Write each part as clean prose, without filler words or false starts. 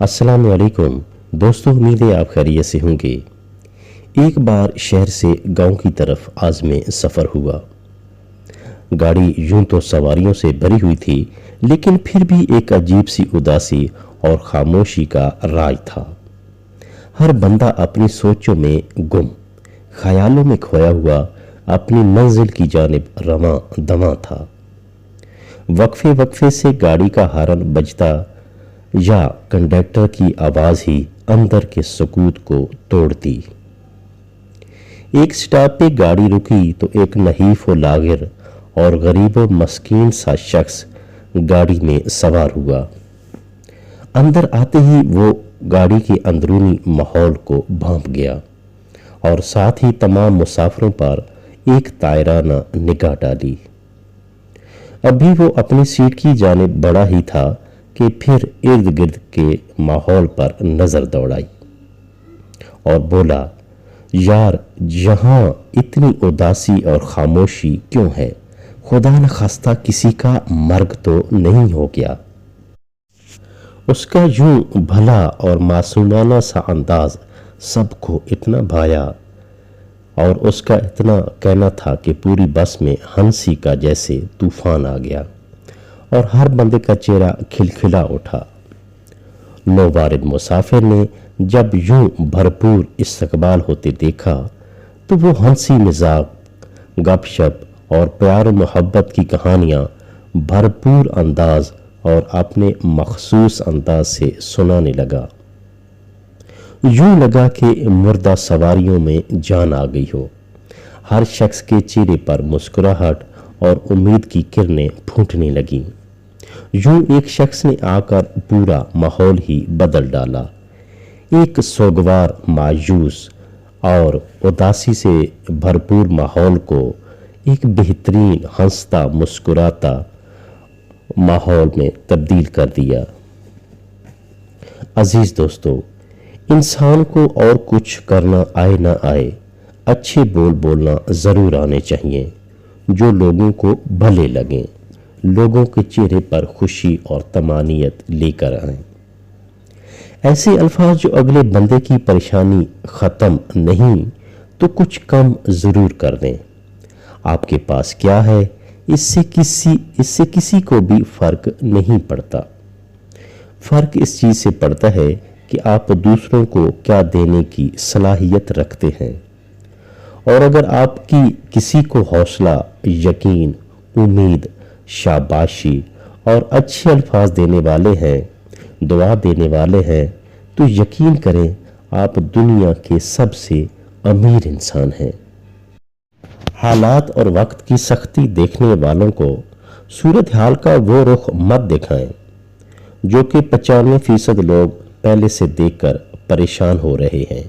अस्सलाम वालेकुम दोस्तों, उम्मीद है आप खैरियत से होंगे। एक बार शहर से गांव की तरफ आज़मे सफ़र हुआ। गाड़ी यूं तो सवारियों से भरी हुई थी, लेकिन फिर भी एक अजीब सी उदासी और खामोशी का राज था। हर बंदा अपनी सोचों में गुम, ख्यालों में खोया हुआ अपनी मंजिल की जानिब रवां दवां था। वक्फे वक्फे से गाड़ी का हॉर्न बजता या कंडक्टर की आवाज़ ही अंदर के सुकूत को तोड़ती। एक स्टॉप पे गाड़ी रुकी तो एक नहीफ व लागिर और गरीब व मस्कीन सा शख्स गाड़ी में सवार हुआ। अंदर आते ही वो गाड़ी के अंदरूनी माहौल को भांप गया और साथ ही तमाम मुसाफिरों पर एक तायराना निगाह डाली। अभी वो अपनी सीट की जानिब बढ़ा ही था कि फिर इर्द गिर्द के माहौल पर नजर दौड़ाई और बोला, यार यहाँ इतनी उदासी और खामोशी क्यों है? खुदा न खास्ता किसी का मर्ग तो नहीं हो गया। उसका यूं भला और मासूमाना सा अंदाज सबको इतना भाया और उसका इतना कहना था कि पूरी बस में हंसी का जैसे तूफान आ गया और हर बंदे का चेहरा खिलखिला उठा। नौवारिद मुसाफिर ने जब यूं भरपूर इस्तकबाल होते देखा तो वो हंसी मजाक, गपशप और प्यार मोहब्बत की कहानियां भरपूर अंदाज और अपने मखसूस अंदाज से सुनाने लगा। यूं लगा कि मुर्दा सवारियों में जान आ गई हो। हर शख्स के चेहरे पर मुस्कुराहट और उम्मीद की किरणें फूटने लगीं। यूं एक शख्स ने आकर पूरा माहौल ही बदल डाला। एक सोगवार, मायूस और उदासी से भरपूर माहौल को एक बेहतरीन हंसता मुस्कुराता माहौल में तब्दील कर दिया। अजीज दोस्तों, इंसान को और कुछ करना आए ना आए, अच्छे बोल बोलना जरूर आने चाहिए जो लोगों को भले लगें, लोगों के चेहरे पर खुशी और तमानियत लेकर आए। ऐसे अल्फाज जो अगले बंदे की परेशानी ख़त्म नहीं तो कुछ कम ज़रूर कर दें। आपके पास क्या है, इससे किसी को भी फ़र्क नहीं पड़ता। फ़र्क इस चीज़ से पड़ता है कि आप दूसरों को क्या देने की सलाहियत रखते हैं। और अगर आपकी किसी को हौसला, यकीन, उम्मीद, शाबाशी और अच्छे अल्फाज देने वाले हैं, दुआ देने वाले हैं, तो यकीन करें आप दुनिया के सबसे अमीर इंसान हैं। हालात और वक्त की सख्ती देखने वालों को सूरत हाल का वो रुख मत दिखाएं जो कि 95% लोग पहले से देखकर परेशान हो रहे हैं,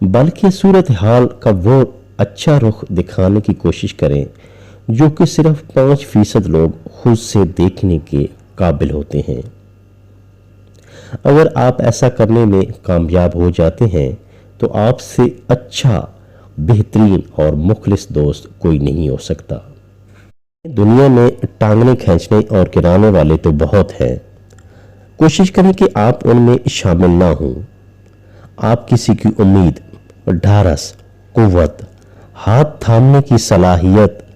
बल्कि सूरत हाल का वो अच्छा रुख दिखाने की कोशिश करें जो कि सिर्फ 5% लोग खुद से देखने के काबिल होते हैं। अगर आप ऐसा करने में कामयाब हो जाते हैं तो आपसे अच्छा, बेहतरीन और मुखलिस दोस्त कोई नहीं हो सकता। दुनिया में टांगने खींचने और गिराने वाले तो बहुत हैं। कोशिश करें कि आप उनमें शामिल ना हों। आप किसी की उम्मीद, ढारस, कुव्वत, हाथ थामने की सलाहियत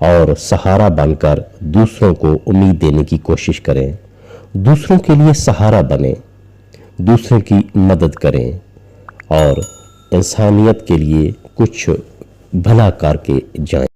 और सहारा बनकर दूसरों को उम्मीद देने की कोशिश करें। दूसरों के लिए सहारा बने, दूसरों की मदद करें और इंसानियत के लिए कुछ भला करके जाएं।